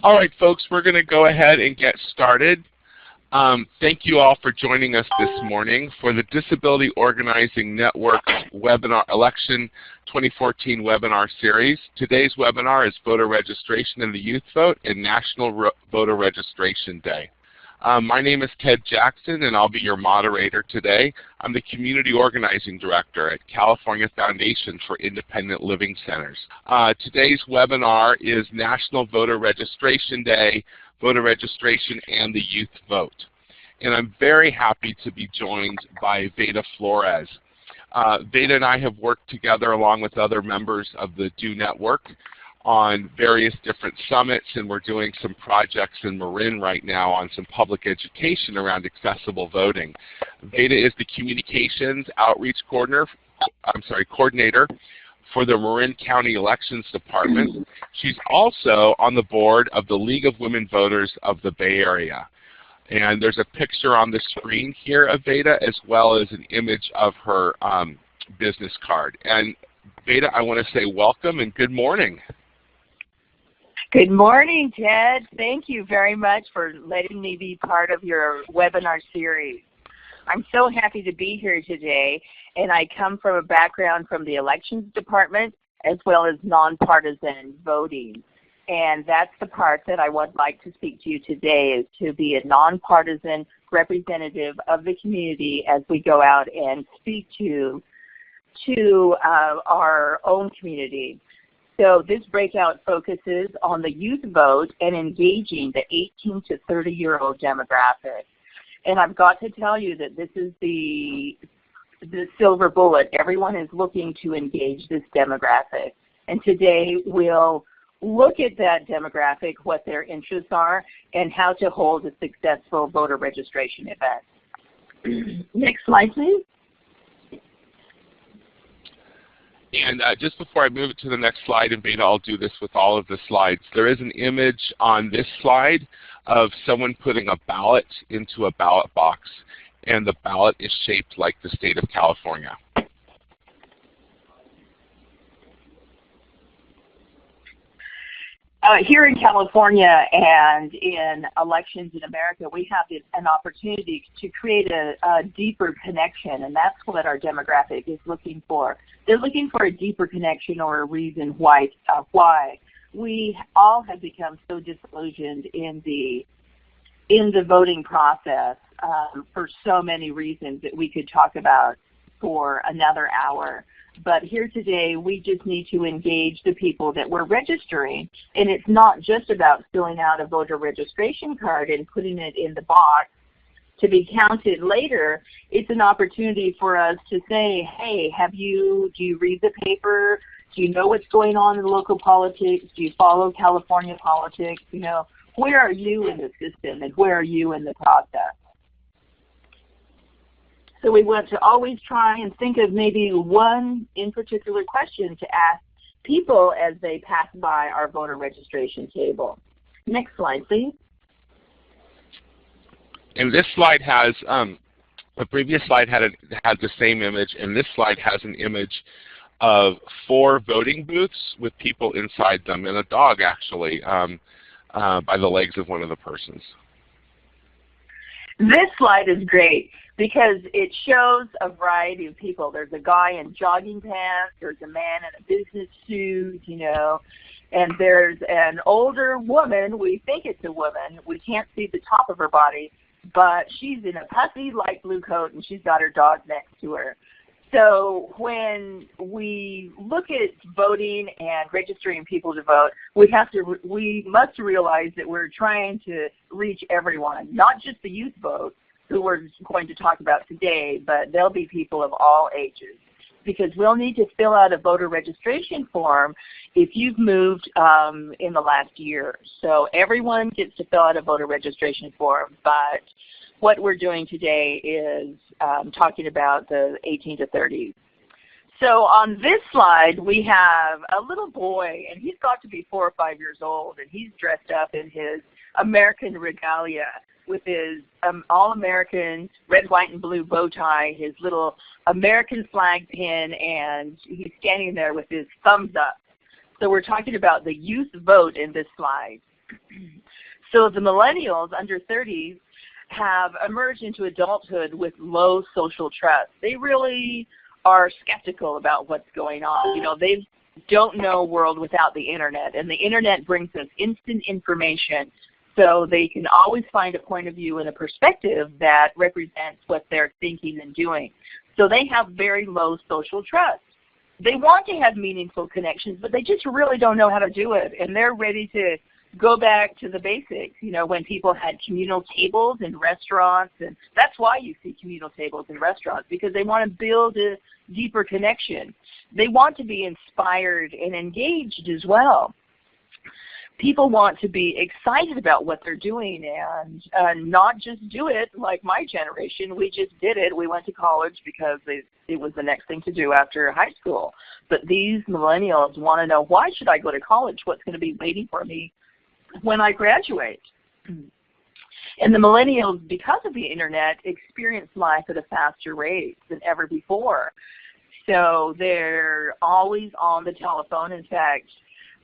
All right, folks, we're going to go ahead and get started. Thank you all for joining us this morning for the Disability Organizing Network's webinar, Election 2014 webinar series. Today's webinar is Voter Registration in the Youth Vote and National Voter Registration Day. My name is Ted Jackson, and I'll be your moderator today. I'm the Community Organizing Director at California Foundation for Independent Living Centers. Today's webinar is National Voter Registration Day, Voter Registration, and the Youth Vote. And I'm very happy to be joined by Veda Florez. Veda and I have worked together along with other members of the DOnetwork on various different summits, and we're doing some projects in Marin right now on some public education around accessible voting. Veda is the Communications Outreach Coordinator for the Marin County Elections Department. She's also on the board of the League of Women Voters of the Bay Area. And there's a picture on the screen here of Veda, as well as an image of her business card. And Veda, I want to say welcome and good morning. Good morning, Ted. Thank you very much for letting me be part of your webinar series. I'm so happy to be here today, and I come from a background from the Elections Department as well as nonpartisan voting. And that's the part that I would like to speak to you today, is to be a nonpartisan representative of the community as we go out and speak to our own community. So this breakout focuses on the youth vote and engaging the 18 to 30-year-old demographic. And I've got to tell you that this is the silver bullet. Everyone is looking to engage this demographic. And today we'll look at that demographic, what their interests are, and how to hold a successful voter registration event. Next slide, please. And just before I move it to the next slide, and Veda, I'll do this with all of the slides, there is an image on this slide of someone putting a ballot into a ballot box, and the ballot is shaped like the state of California. Here in California and in elections in America, we have an opportunity to create a deeper connection, and that's what our demographic is looking for. They're looking for a deeper connection or a reason why we all have become so disillusioned in the voting process for so many reasons that we could talk about for another hour. But here today, we just need to engage the people that we're registering. And it's not just about filling out a voter registration card and putting it in the box to be counted later. It's an opportunity for us to say, hey, do you read the paper? Do you know what's going on in local politics? Do you follow California politics? You know, where are you in the system and where are you in the process? So we want to always try and think of maybe one in particular question to ask people as they pass by our voter registration table. Next slide, please. And this slide has, the previous slide had the same image, and this slide has an image of 4 voting booths with people inside them, and a dog actually by the legs of one of the persons. This slide is great because it shows a variety of people. There's a guy in jogging pants, there's a man in a business suit, you know, and there's an older woman. We think it's a woman. We can't see the top of her body, but she's in a puffy light blue coat and she's got her dog next to her. So when we look at voting and registering people to vote, we must realize that we're trying to reach everyone, not just the youth vote, who we're going to talk about today, but there'll be people of all ages. Because we'll need to fill out a voter registration form if you've moved in the last year. So everyone gets to fill out a voter registration form, but what we're doing today is talking about the 18 to 30s. So on this slide, we have a little boy, and he's got to be 4 or 5 years old, and he's dressed up in his American regalia with his all-American red, white, and blue bow tie, his little American flag pin, and he's standing there with his thumbs up. So we're talking about the youth vote in this slide. So the millennials under 30 have emerged into adulthood with low social trust. They really are skeptical about what's going on. You know, they don't know a world without the internet, and the internet brings us instant information, so they can always find a point of view and a perspective that represents what they're thinking and doing. So they have very low social trust. They want to have meaningful connections, but they just really don't know how to do it, and they're ready to go back to the basics, you know, when people had communal tables in restaurants, and that's why you see communal tables in restaurants, because they want to build a deeper connection. They want to be inspired and engaged as well. People want to be excited about what they're doing and not just do it like my generation. We just did it. We went to college because it was the next thing to do after high school. But these millennials want to know, why should I go to college? What's going to be waiting for me when I graduate? And the millennials, because of the internet, experience life at a faster rate than ever before. So they're always on the telephone. In fact,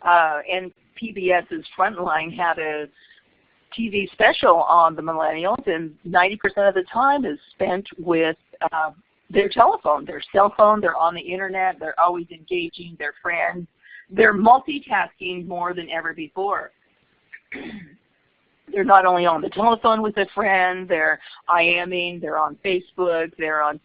and PBS's Frontline had a TV special on the millennials, and 90% of the time is spent with their telephone, their cell phone. They're on the internet. They're always engaging their friends. They're multitasking more than ever before. They're not only on the telephone with a friend, they're IMing, they're on Facebook, they're on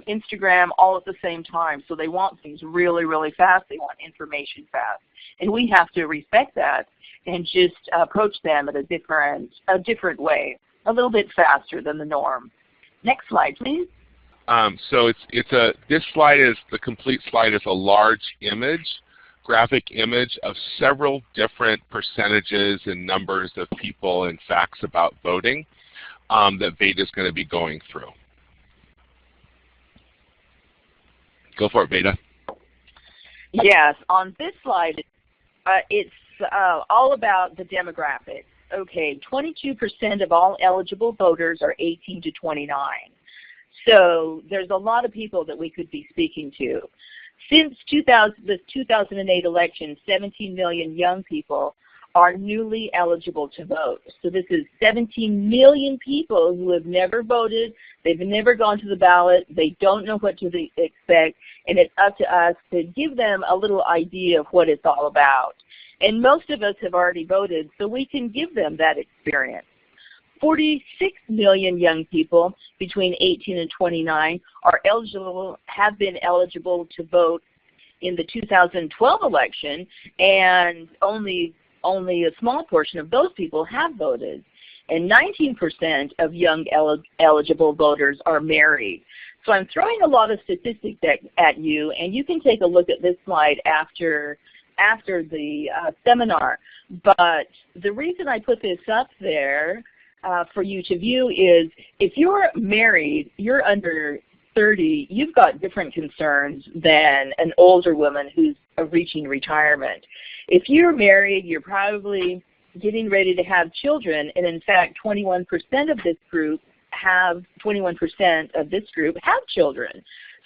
Instagram, all at the same time. So they want things really, really fast. They want information fast. And we have to respect that and just approach them at a different way, a little bit faster than the norm. Next slide, please. So this slide is, the complete slide is a large image, graphic image of several different percentages and numbers of people and facts about voting that Veda is going to be going through. Go for it, Veda. Yes, on this slide, it's all about the demographics. Okay, 22% of all eligible voters are 18 to 29. So there's a lot of people that we could be speaking to. Since the 2008 election, 17 million young people are newly eligible to vote. So this is 17 million people who have never voted, they've never gone to the ballot, they don't know what to expect, and it's up to us to give them a little idea of what it's all about. And most of us have already voted, so we can give them that experience. 46 million young people between 18 and 29 have been eligible to vote in the 2012 election, and only a small portion of those people have voted. And 19% of young eligible voters are married. So I'm throwing a lot of statistics at you, and you can take a look at this slide after the seminar. But the reason I put this up there for you to view is, if you're married, you're under 30, you've got different concerns than an older woman who's reaching retirement. If you're married, you're probably getting ready to have children, and in fact 21% of this group have children.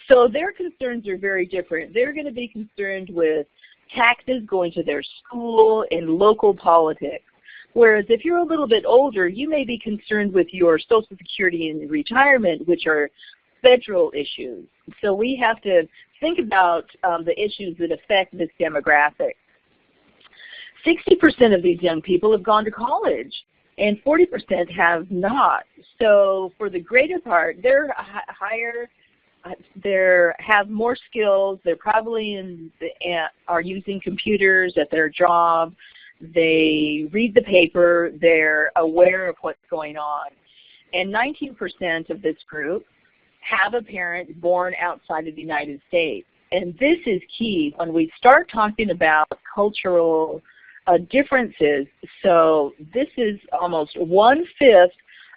So their concerns are very different. They're going to be concerned with taxes going to their school and local politics. Whereas if you're a little bit older, you may be concerned with your Social Security and retirement, which are federal issues. So we have to think about the issues that affect this demographic. 60% of these young people have gone to college, and 40% have not. So for the greater part, they're higher, they have more skills, they're probably are using computers at their job, they read the paper, they're aware of what's going on. And 19% of this group have a parent born outside of the United States. And this is key when we start talking about cultural differences. So this is almost 1/5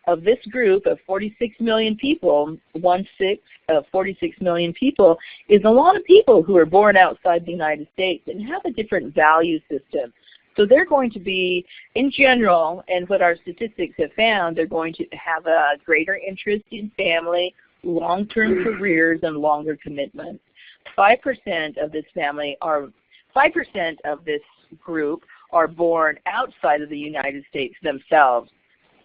of this group of 46 million people, 1/6 of 46 million people is a lot of people who are born outside the United States and have a different value system. So they're going to be, in general, and what our statistics have found, they're going to have a greater interest in family, long-term careers, and longer commitments. 5% of this group are born outside of the United States themselves.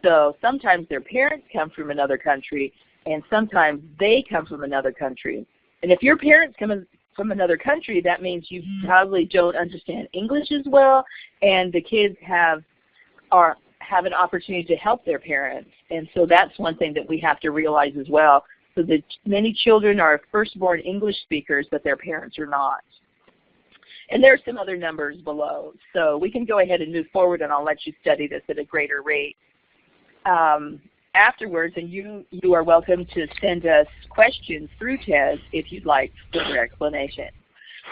So sometimes their parents come from another country, and sometimes they come from another country. And if your parents come from another country, that means you probably don't understand English as well, and the kids have an opportunity to help their parents. And so that's one thing that we have to realize as well. So that many children are firstborn English speakers, but their parents are not. And there are some other numbers below. So we can go ahead and move forward, and I'll let you study this at a greater rate afterwards. And you are welcome to send us questions through TED if you'd like further explanation.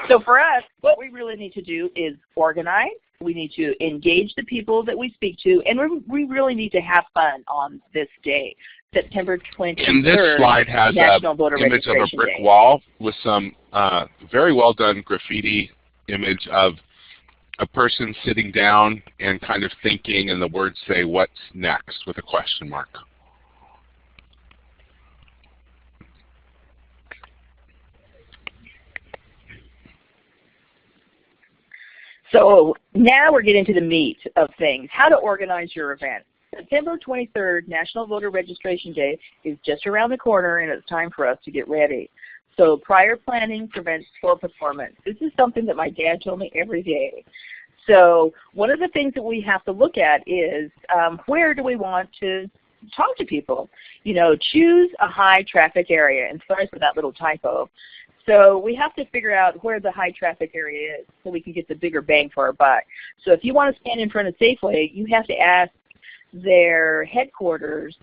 So for us, what we really need to do is organize. We need to engage the people that we speak to, and we really need to have fun on this day, September 23rd. And this slide has an image of a brick wall with some very well done graffiti image of a person sitting down and kind of thinking, and the words say, "What's next?" with a question mark. So now we're getting to the meat of things, how to organize your event. September 23rd, National Voter Registration Day, is just around the corner, and it's time for us to get ready. So prior planning prevents poor performance. This is something that my dad told me every day. So one of the things that we have to look at is where do we want to talk to people? You know, choose a high traffic area, and sorry for that little typo. So we have to figure out where the high traffic area is so we can get the bigger bang for our buck. So if you want to stand in front of Safeway, you have to ask their headquarters,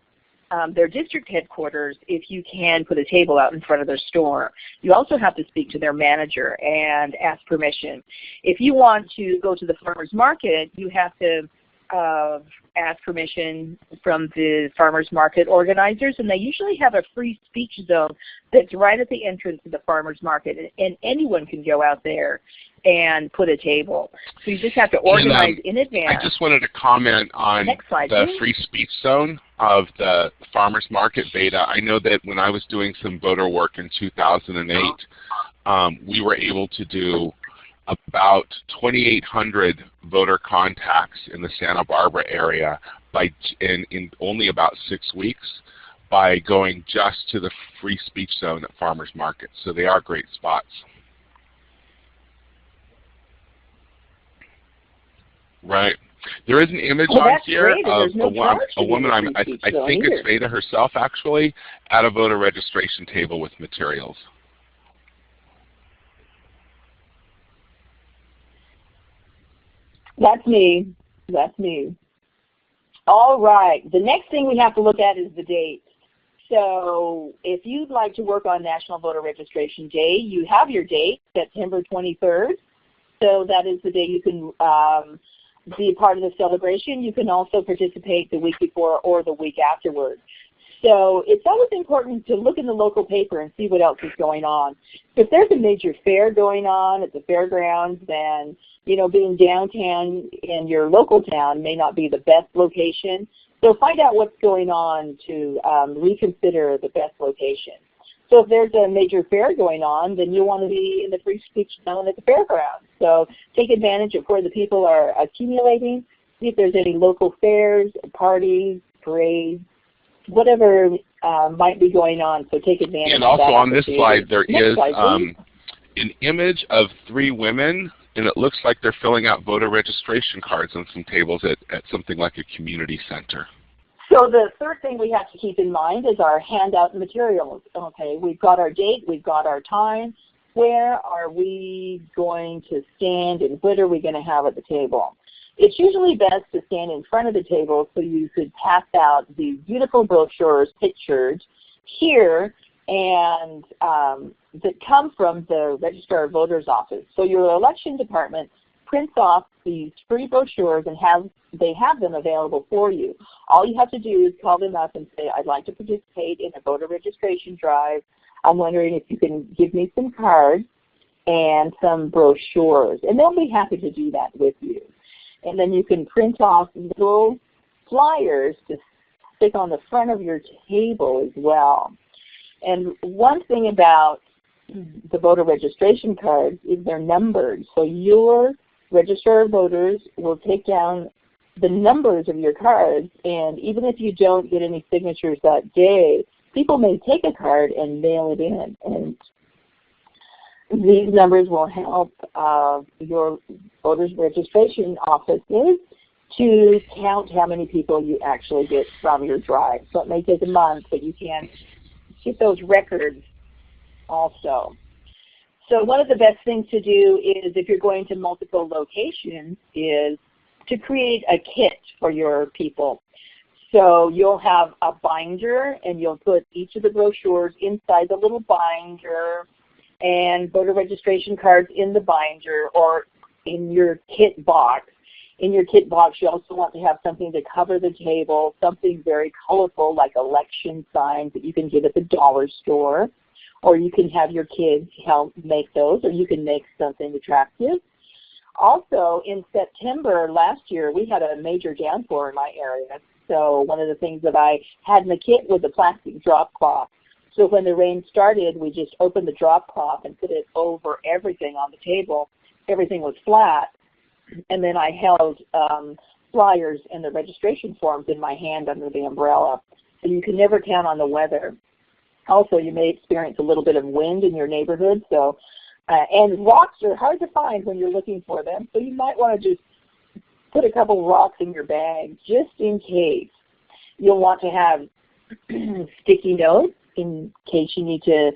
their district headquarters, if you can put a table out in front of their store. You also have to speak to their manager and ask permission. If you want to go to the farmer's market, you have to ask permission from the farmers market organizers, and they usually have a free speech zone that's right at the entrance of the farmers market, and anyone can go out there and put a table. So you just have to organize in advance. I just wanted to comment on the free speech zone of the farmers market, Veda. I know that when I was doing some voter work in 2008, we were able to do about 2,800 voter contacts in the Santa Barbara area in only about 6 weeks by going just to the free speech zone at farmers markets. So they are great spots. Right. There is an image on here of a woman, I think it's Veda herself actually, at a voter registration table with materials. That's me. That's me. All right. The next thing we have to look at is the date. So if you'd like to work on National Voter Registration Day, you have your date, September 23rd. So that is the day you can be a part of the celebration. You can also participate the week before or the week afterwards. So it's always important to look in the local paper and see what else is going on. If there's a major fair going on at the fairgrounds, then being downtown in your local town may not be the best location. So find out what's going on to reconsider the best location. So if there's a major fair going on, then you'll want to be in the free speech zone at the fairgrounds. So take advantage of where the people are accumulating. See if there's any local fairs, parties, parades, whatever might be going on. So take advantage of that. And also on this slide, there is an image of 3 women, and it looks like they're filling out voter registration cards on some tables at something like a community center. So the third thing we have to keep in mind is our handout materials. Okay, we've got our date, we've got our time. Where are we going to stand, and what are we going to have at the table? It's usually best to stand in front of the table so you could pass out these beautiful brochures pictured here and that come from the Registrar of Voters office. So your election department prints off these free brochures and they have them available for you. All you have to do is call them up and say, I'd like to participate in a voter registration drive. I'm wondering if you can give me some cards and some brochures. And they'll be happy to do that with you. And then you can print off little flyers to stick on the front of your table as well. And one thing about the voter registration cards is they're numbered. So your Registrar of Voters will take down the numbers of your cards, and even if you don't get any signatures that day, people may take a card and mail it in, and these numbers will help your voters registration offices to count how many people you actually get from your drive. So it may take a month, but you can get those records also. So one of the best things to do is, if you're going to multiple locations, is to create a kit for your people. So you'll have a binder, and you'll put each of the brochures inside the little binder, and voter registration cards in the binder or in your kit box. In your kit box, you also want to have something to cover the table, something very colorful like election signs that you can get at the dollar store, or you can have your kids help make those, or you can make something attractive. Also, in September last year, we had a major downpour in my area. So one of the things that I had in the kit was a plastic drop cloth. So when the rain started, we just opened the drop cloth and put it over everything on the table. Everything was flat. And then I held flyers and the registration forms in my hand under the umbrella. So you can never count on the weather. Also, you may experience a little bit of wind in your neighborhood. So, and rocks are hard to find when you're looking for them. So you might want to just put a couple rocks in your bag just in case. You'll want to have sticky notes in case you need to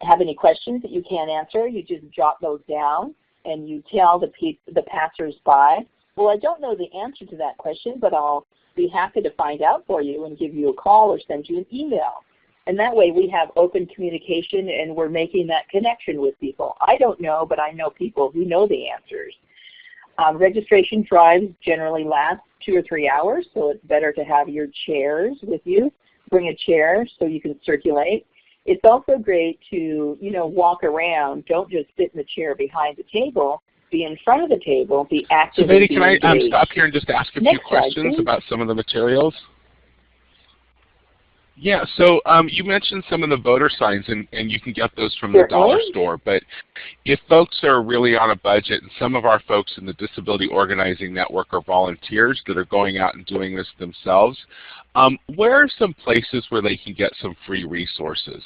have any questions that you can't answer. You just jot those down, and you tell the passers-by, well, I don't know the answer to that question, but I'll be happy to find out for you and give you a call or send you an email. And that way we have open communication, and we're making that connection with people. I don't know, but I know people who know the answers. Registration drives generally last 2 or 3 hours, so it's better to have your chairs with you. Bring a chair so you can circulate. It's also great to, walk around. Don't just sit in the chair behind the table. Be in front of the table. Be active. So, Veda, can I stop here and just ask a few questions about some of the materials? Yeah, so you mentioned some of the voter signs, and you can get those from the dollar store. But if folks are really on a budget, and some of our folks in the Disability Organizing Network are volunteers that are going out and doing this themselves, where are some places where they can get some free resources?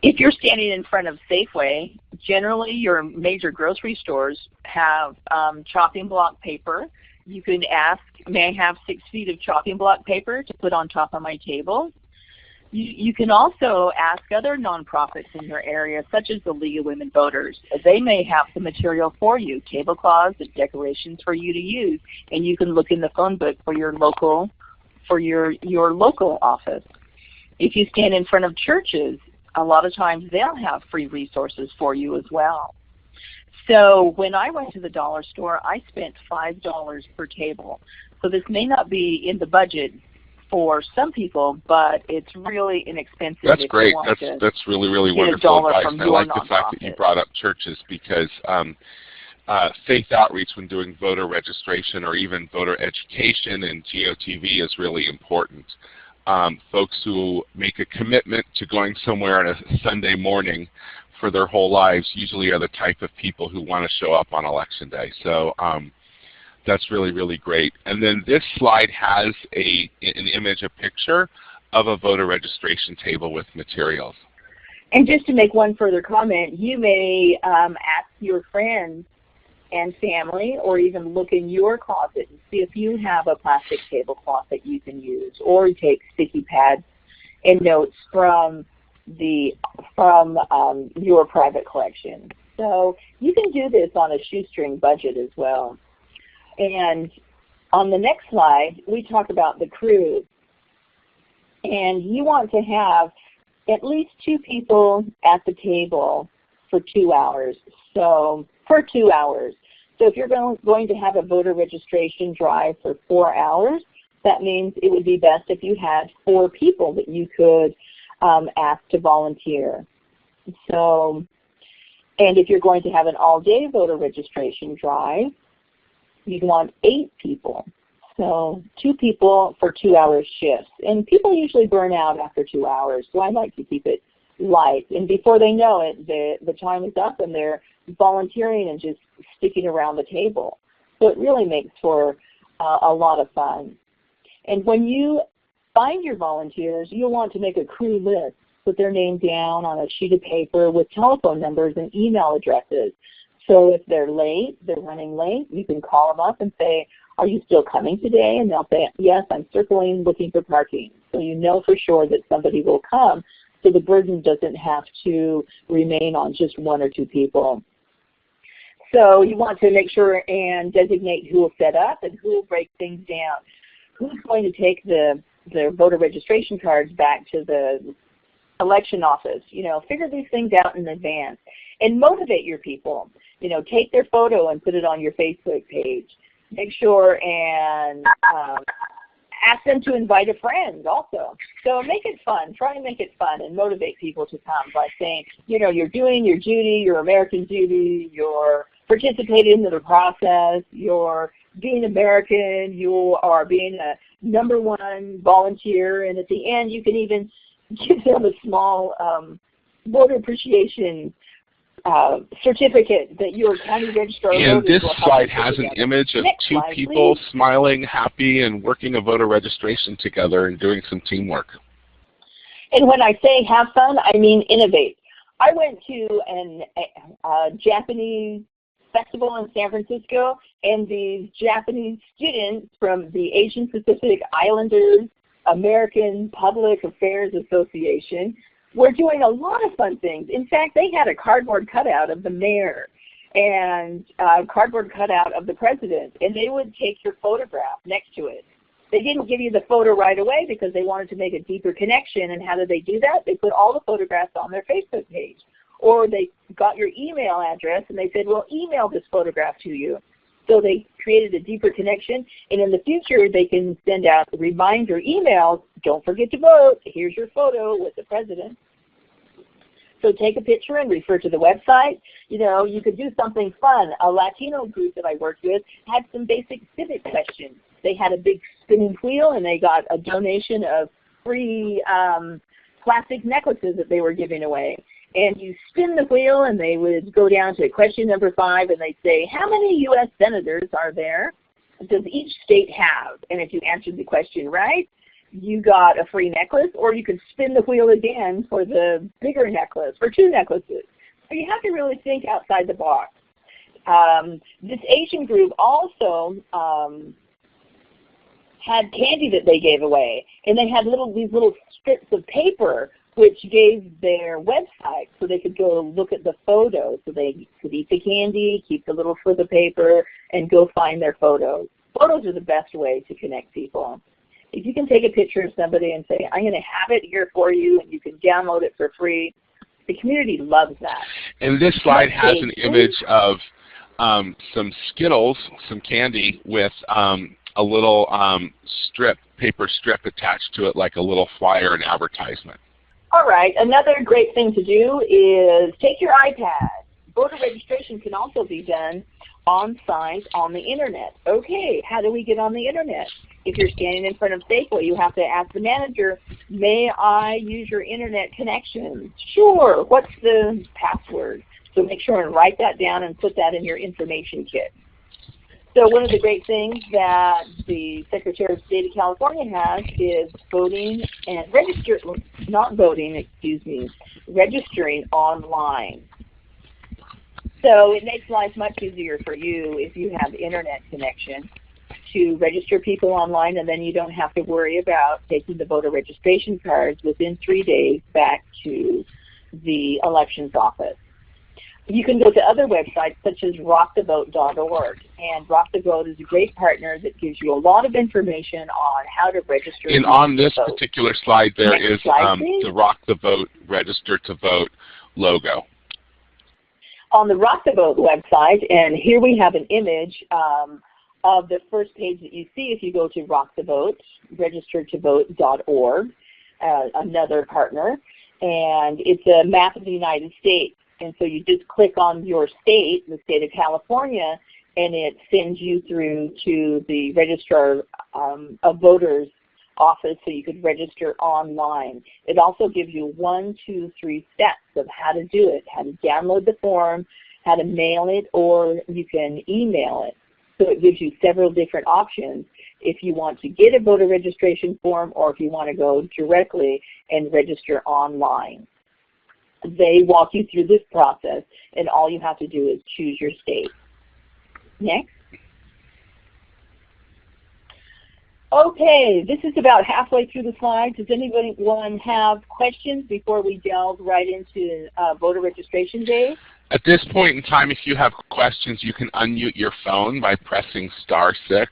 If you're standing in front of Safeway, generally your major grocery stores have chopping block paper. You can ask, may I have 6 feet of chopping block paper to put on top of my table? You can also ask other nonprofits in your area, such as the League of Women Voters. They may have the material for you, tablecloths and decorations for you to use, and you can look in the phone book for your local office. If you stand in front of churches, a lot of times they'll have free resources for you as well. So when I went to the dollar store, I spent $5 per table. So this may not be in the budget for some people, but it's really inexpensive. That's great. That's really, really wonderful advice. And I like the fact that you brought up churches, because faith outreach when doing voter registration or even voter education and GOTV is really important. Folks who make a commitment to going somewhere on a Sunday morning for their whole lives usually are the type of people who want to show up on Election Day. So that's really, really great. And then this slide has an image, a picture of a voter registration table with materials. And just to make one further comment, you may ask your friends and family, or even look in your closet and see if you have a plastic tablecloth that you can use, or take sticky pads and notes from your private collection. So you can do this on a shoestring budget as well. And on the next slide, we talk about the crew. And you want to have at least 2 people at the table for 2 hours. So for 2 hours. So if you're going to have a voter registration drive for 4 hours, that means it would be best if you had 4 people that you could ask to volunteer. So, and if you're going to have an all-day voter registration drive, you'd want 8 people. So 2 people for 2-hour shifts. And people usually burn out after 2 hours, so I like to keep it life. And before they know it, the time is up and they're volunteering and just sticking around the table. So it really makes for a lot of fun. And when you find your volunteers, you'll want to make a crew list. Put their name down on a sheet of paper with telephone numbers and email addresses. So if they're late, they're running late, you can call them up and say, are you still coming today? And they'll say, yes, I'm circling looking for parking. So you know for sure that somebody will come, so the burden doesn't have to remain on just one or two people. So you want to make sure and designate who will set up and who will break things down. Who's going to take the voter registration cards back to the election office? You know, figure these things out in advance and motivate your people. You know, take their photo and put it on your Facebook page. Make sure and ask them to invite a friend also. So make it fun. Try and make it fun and motivate people to come by saying, you know, you're doing your duty, your American duty, you're participating in the process, you're being American, you are being a #1 volunteer, and at the end you can even give them a small voter appreciation certificate that your county registrar. And this slide has an image of two people smiling, happy, and working a voter registration together and doing some teamwork. And when I say have fun, I mean innovate. I went to a Japanese festival in San Francisco, and these Japanese students from the Asian Pacific Islanders American Public Affairs Association were doing a lot of fun things. In fact, they had a cardboard cutout of the mayor and a cardboard cutout of the president, and they would take your photograph next to it. They didn't give you the photo right away because they wanted to make a deeper connection. And how did they do that? They put all the photographs on their Facebook page. Or they got your email address and they said, well, email this photograph to you. So they created a deeper connection, and in the future they can send out reminder emails, don't forget to vote, here's your photo with the president. So take a picture and refer to the website. You know, you could do something fun. A Latino group that I worked with had some basic civic questions. They had a big spinning wheel and they got a donation of free plastic necklaces that they were giving away. And you spin the wheel and they would go down to question number 5 and they'd say, how many U.S. senators are there? Does each state have? And if you answered the question right, you got a free necklace, or you could spin the wheel again for the bigger necklace, for 2 necklaces. So you have to really think outside the box. This Asian group also had candy that they gave away, and they had these little strips of paper which gave their website so they could go look at the photos. So they could eat the candy, keep the little slip of paper, and go find their photos. Photos are the best way to connect people. If you can take a picture of somebody and say, I'm going to have it here for you, and you can download it for free, the community loves that. And this slide has an image of some Skittles, some candy, with a little paper strip attached to it, like a little flyer and advertisement. All right, another great thing to do is take your iPad. Voter registration can also be done on site on the internet. Okay, how do we get on the internet? If you're standing in front of Safeway, you have to ask the manager, may I use your internet connection? Sure, what's the password? So make sure and write that down and put that in your information kit. So one of the great things that the Secretary of State of California has is voting and registering online. So it makes life much easier for you if you have internet connection to register people online, and then you don't have to worry about taking the voter registration cards within 3 days back to the elections office. You can go to other websites such as rockthevote.org, and Rock the Vote is a great partner that gives you a lot of information on how to register. And on this particular slide there is the Rock the Vote Register to Vote logo. On the Rock the Vote website, and here we have an image of the first page that you see if you go to Rock the Vote, registertovote.org, another partner, and it's a map of the United States. And so you just click on your state, the state of California, and it sends you through to the registrar of voters office so you could register online. It also gives you 1, 2, 3 steps of how to do it, how to download the form, how to mail it, or you can email it. So it gives you several different options if you want to get a voter registration form or if you want to go directly and register online. They walk you through this process, and all you have to do is choose your state. Next. Okay, this is about halfway through the slides. Does anyone have questions before we delve right into voter registration day? At this point in time, if you have questions, you can unmute your phone by pressing *6.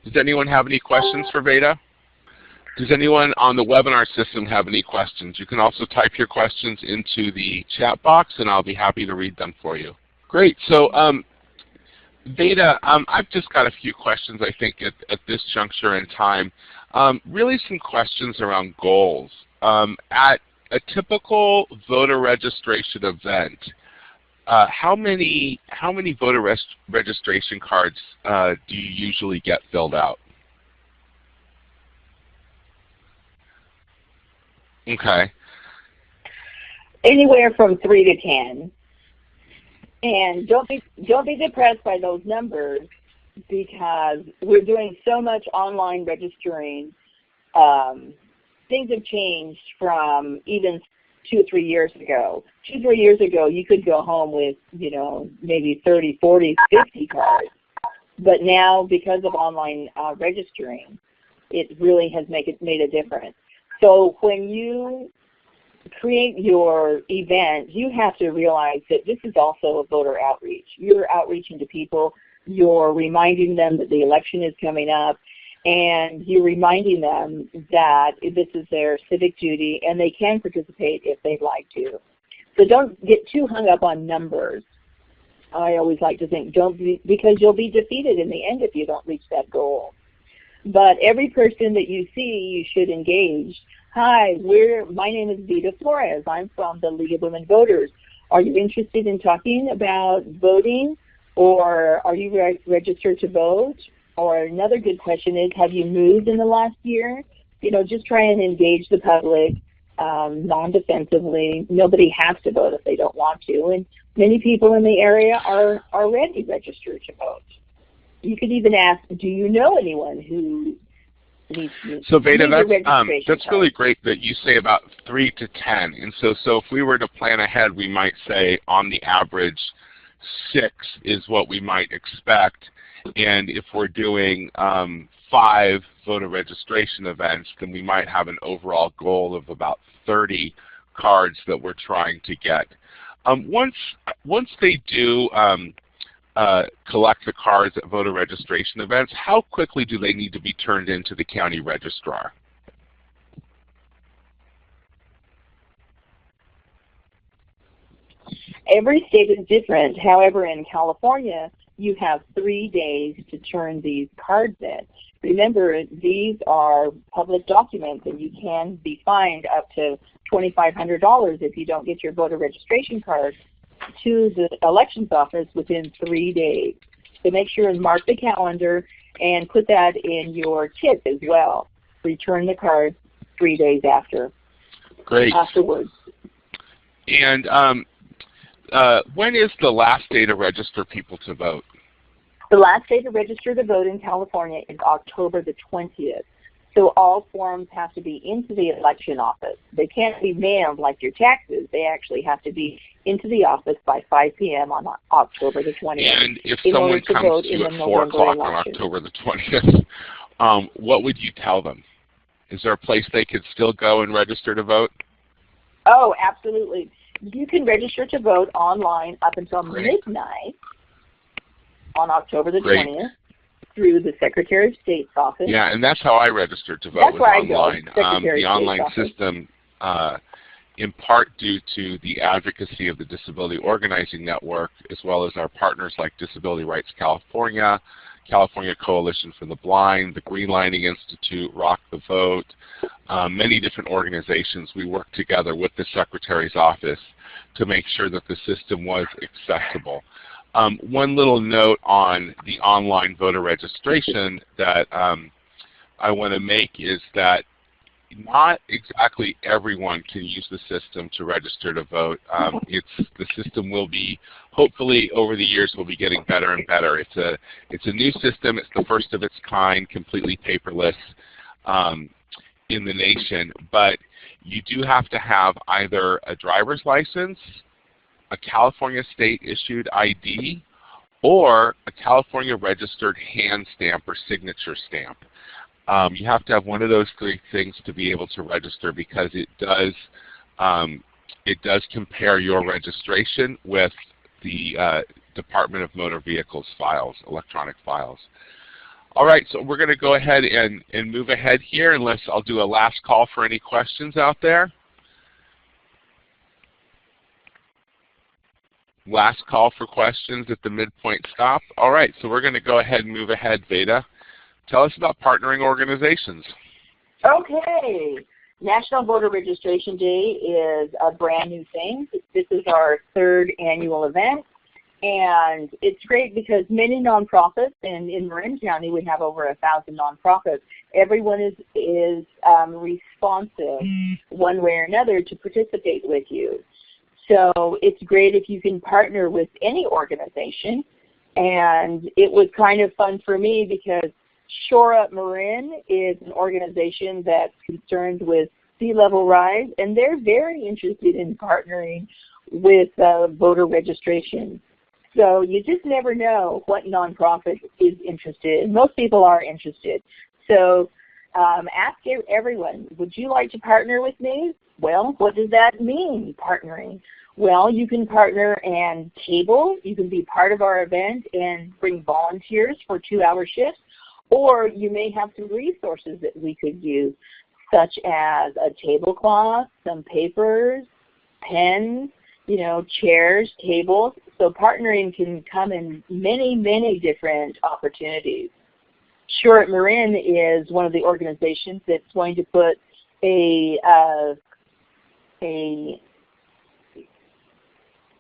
Does anyone have any questions for Veda? Does anyone on the webinar system have any questions? You can also type your questions into the chat box, and I'll be happy to read them for you. Great. So, Veda, I've just got a few questions, I think, at this juncture in time. Really some questions around goals. At a typical voter registration event, how many voter registration cards do you usually get filled out? Okay. Anywhere from 3 to 10. And don't be depressed by those numbers, because we're doing so much online registering. Things have changed from even 2 or 3 years ago. 2 or 3 years ago, you could go home with, maybe 30, 40, 50 cards. But now, because of online registering, it really has made a difference. So when you create your event, you have to realize that this is also a voter outreach. You're outreaching to people. You're reminding them that the election is coming up, and you're reminding them that this is their civic duty and they can participate if they'd like to. So don't get too hung up on numbers. I always like to think, because you'll be defeated in the end if you don't reach that goal. But every person that you see, you should engage. Hi, my name is Veda Florez. I'm from the League of Women Voters. Are you interested in talking about voting, or are you registered to vote? Or another good question is, have you moved in the last year? Just try and engage the public non-defensively. Nobody has to vote if they don't want to, and many people in the area are already registered to vote. You could even ask, do you know anyone who needs to? So Veda, that's really great that you say about 3 to 10. And so if we were to plan ahead, we might say on the average 6 is what we might expect. And if we're doing 5 voter registration events, then we might have an overall goal of about 30 cards that we're trying to get. Once they do collect the cards at voter registration events, how quickly do they need to be turned into the county registrar? Every state is different. However, in California, you have 3 days to turn these cards in. Remember, these are public documents, and you can be fined up to $2,500 if you don't get your voter registration card to the elections office within 3 days. So make sure and mark the calendar and put that in your tip as well. Return the card 3 days afterwards. And when is the last day to register people to vote? The last day to register to vote in California is October the 20th. So all forms have to be into the election office. They can't be mailed like your taxes. They actually have to be into the office by 5 p.m. on October the 20th. And if someone comes to you at 4 o'clock on October the 20th, what would you tell them? Is there a place they could still go and register to vote? Oh, absolutely. You can register to vote online up until midnight on October the 20th. Through the Secretary of State's office. Yeah, and that's how I registered to vote, was online. The online system, in part due to the advocacy of the Disability Organizing Network, as well as our partners like Disability Rights California, California Coalition for the Blind, the Green Lining Institute, Rock the Vote, many different organizations. We worked together with the Secretary's office to make sure that the system was accessible. One little note on the online voter registration that I want to make is that not exactly everyone can use the system to register to vote. The system will be, hopefully over the years, will be getting better and better. It's a new system. It's the first of its kind, completely paperless in the nation. But you do have to have either a driver's license, a California state issued ID, or a California registered hand stamp or signature stamp. You have to have one of those three things to be able to register, because it does compare your registration with the Department of Motor Vehicles files, electronic files. All right, so we're going to go ahead and move ahead here, unless I'll do a last call for any questions out there. Last call for questions at the midpoint stop. All right, so we're going to go ahead and move ahead, Veda. Tell us about partnering organizations. Okay. National Voter Registration Day is a brand new thing. This is our 3rd annual event, and it's great because many nonprofits, and in Marin County we have over 1,000 nonprofits, everyone is responsive one way or another to participate with you. So it's great if you can partner with any organization, and it was kind of fun for me because Shore Up Marin is an organization that's concerned with sea level rise, and they're very interested in partnering with voter registration. So you just never know what nonprofit is interested. Most people are interested. So ask everyone, would you like to partner with me? Well, what does that mean, partnering? Well, you can partner and table. You can be part of our event and bring volunteers for 2-hour shifts. Or you may have some resources that we could use, such as a tablecloth, some papers, pens, chairs, tables. So partnering can come in many, many different opportunities. Shore Up Marin is one of the organizations that's going to put a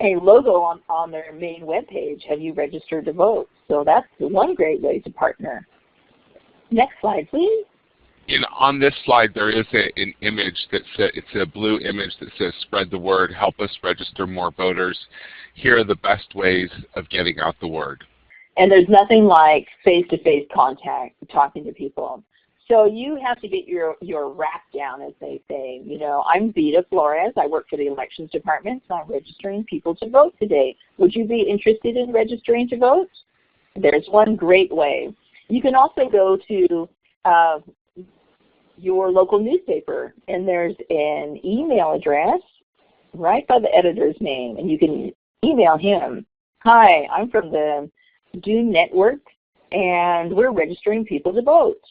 logo on their main webpage. Have you registered to vote? So that's one great way to partner. Next slide, please. On this slide, there is an image that says, it's a blue image that says, "Spread the word, help us register more voters. Here are the best ways of getting out the word." And there's nothing like face-to-face contact, talking to people. So you have to get your rap down, as they say. I'm Veda Florez. I work for the Elections Department, so I'm registering people to vote today. Would you be interested in registering to vote? There's one great way. You can also go to your local newspaper, and there's an email address right by the editor's name, and you can email him. Hi, I'm from the DOnetwork, and we're registering people to vote.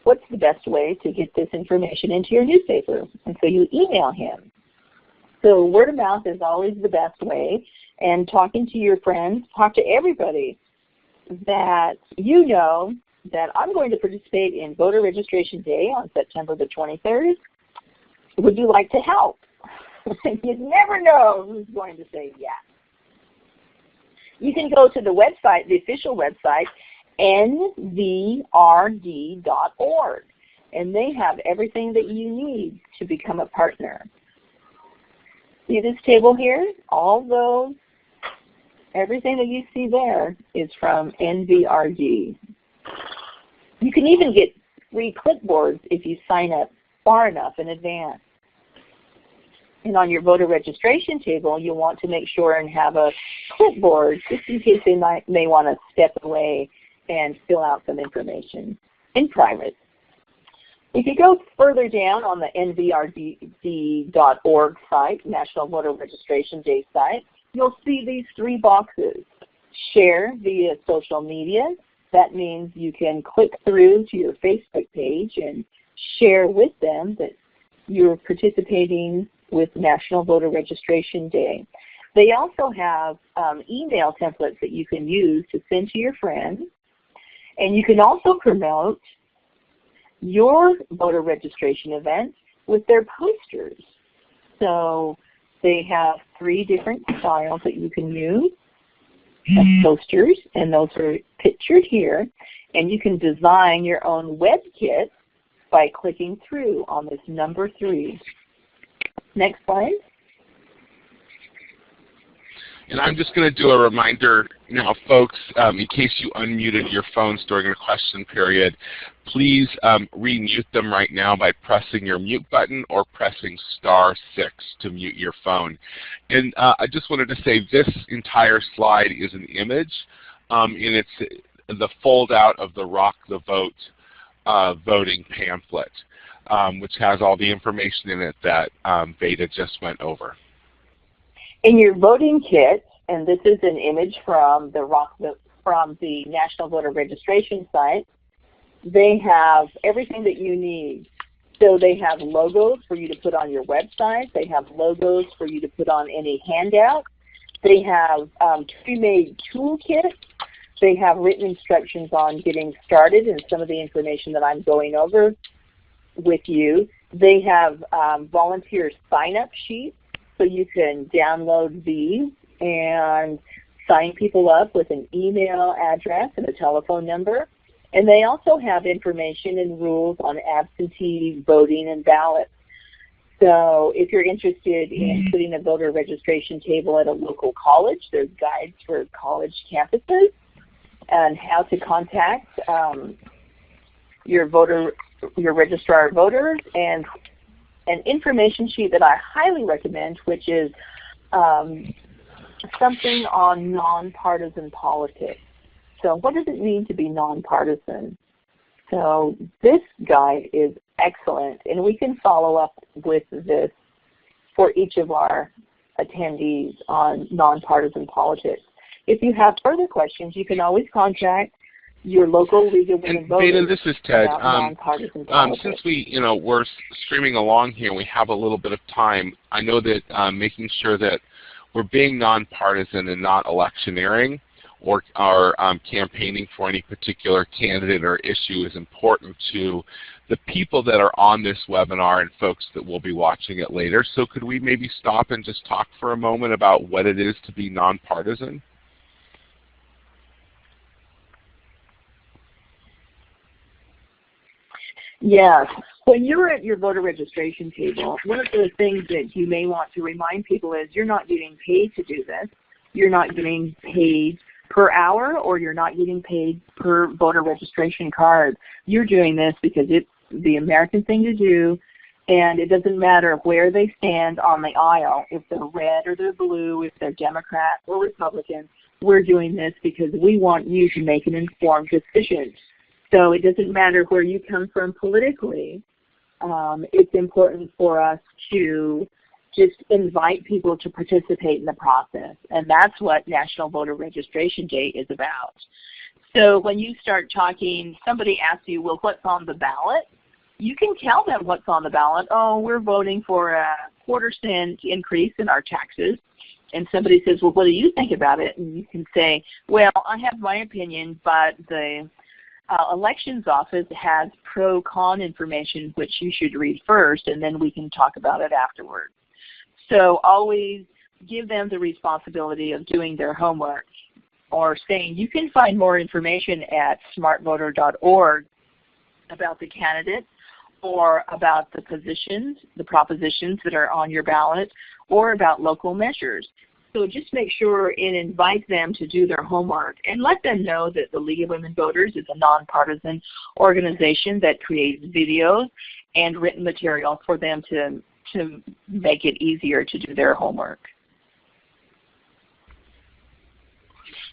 What's the best way to get this information into your newspaper? And so you email him. So word of mouth is always the best way, and talking to your friends, talk to everybody that you know that I'm going to participate in Voter Registration Day on September the 23rd. Would you like to help? You never know who's going to say yes. You can go to the website, the official website, NVRD.org, and they have everything that you need to become a partner. See this table here? Everything that you see there is from NVRD. You can even get free clipboards if you sign up far enough in advance. And on your voter registration table, you'll want to make sure and have a clipboard just in case they may want to step away and fill out some information in private. If you go further down on the NVRD.org site, National Voter Registration Day site, you'll see these 3 boxes. Share via social media. That means you can click through to your Facebook page and share with them that you're participating with National Voter Registration Day. They also have email templates that you can use to send to your friends. And you can also promote your voter registration event with their posters. So they have 3 different styles that you can use. posters, and those are pictured here. And you can design your own web kit by clicking through on this number 3. Next slide. And I'm just going to do a reminder now, folks, in case you unmuted your phones during the question period, please remute them right now by pressing your mute button or pressing *6 to mute your phone. And I just wanted to say this entire slide is an image, and it's the fold out of the Rock the Vote voting pamphlet, which has all the information in it that Veda just went over. In your voting kit, and this is an image from the National Voter Registration site, they have everything that you need. So they have logos for you to put on your website. They have logos for you to put on any handout. They have pre-made toolkits. They have written instructions on getting started and some of the information that I'm going over with you. They have volunteer sign-up sheets, so you can download these and sign people up with an email address and a telephone number. And they also have information and rules on absentee voting and ballots. So if you're interested in putting a voter registration table at a local college, there's guides for college campuses and how to contact your registrar of voters, and an information sheet that I highly recommend, which is something on nonpartisan politics. So what does it mean to be nonpartisan? So this guide is excellent, and we can follow up with this for each of our attendees on nonpartisan politics. If you have further questions, you can always contact your local League of Women Voters. Veda, this is Ted. Nonpartisan politics. Since we're streaming along here, we have a little bit of time. I know that making sure that we're being nonpartisan and not electioneering or campaigning for any particular candidate or issue is important to the people that are on this webinar and folks that will be watching it later. So could we maybe stop and just talk for a moment about what it is to be nonpartisan? Yes. When you're at your voter registration table, one of the things that you may want to remind people is you're not getting paid to do this. You're not getting paid per hour, or you're not getting paid per voter registration card. You're doing this because it's the American thing to do, and it doesn't matter where they stand on the aisle, if they're red or they're blue, if they're Democrat or Republican. We're doing this because we want you to make an informed decision. So it doesn't matter where you come from politically. It's important for us to just invite people to participate in the process. And that's what National Voter Registration Day is about. So when you start talking, somebody asks you, well, what's on the ballot? You can tell them what's on the ballot. Oh, we're voting for a 1/4 cent increase in our taxes. And somebody says, well, what do you think about it? And you can say, well, I have my opinion, but the elections office has pro-con information which you should read first, and then we can talk about it afterwards. So always give them the responsibility of doing their homework, or saying you can find more information at smartvoter.org about the candidates, or about the propositions that are on your ballot, or about local measures. So just make sure and invite them to do their homework, and let them know that the League of Women Voters is a nonpartisan organization that creates videos and written material for them to make it easier to do their homework.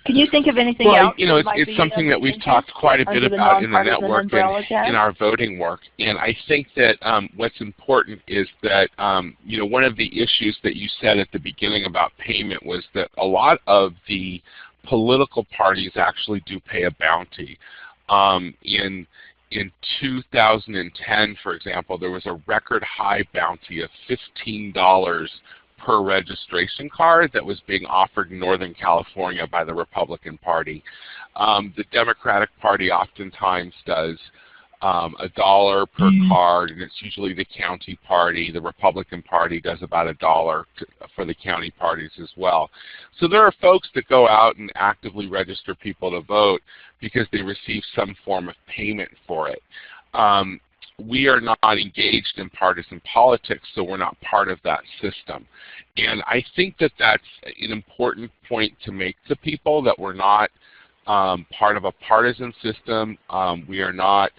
Can you think of anything else? You know, it's something that we've talked quite a bit about in the network and in our voting work. And I think that what's important is that, you know, one of the issues that you said at the beginning about payment was that a lot of the political parties actually do pay a bounty. In 2010, for example, there was a record high bounty of $15 per registration card that was being offered in Northern California by the Republican Party. The Democratic Party oftentimes does $1 per card, and it's usually the county party. The Republican Party does about $1 for the county parties as well. So there are folks that go out and actively register people to vote because they receive some form of payment for it. We are not engaged in partisan politics, so we're not part of that system. And I think that that's an important point to make to people, that we're not part of a partisan system. We are not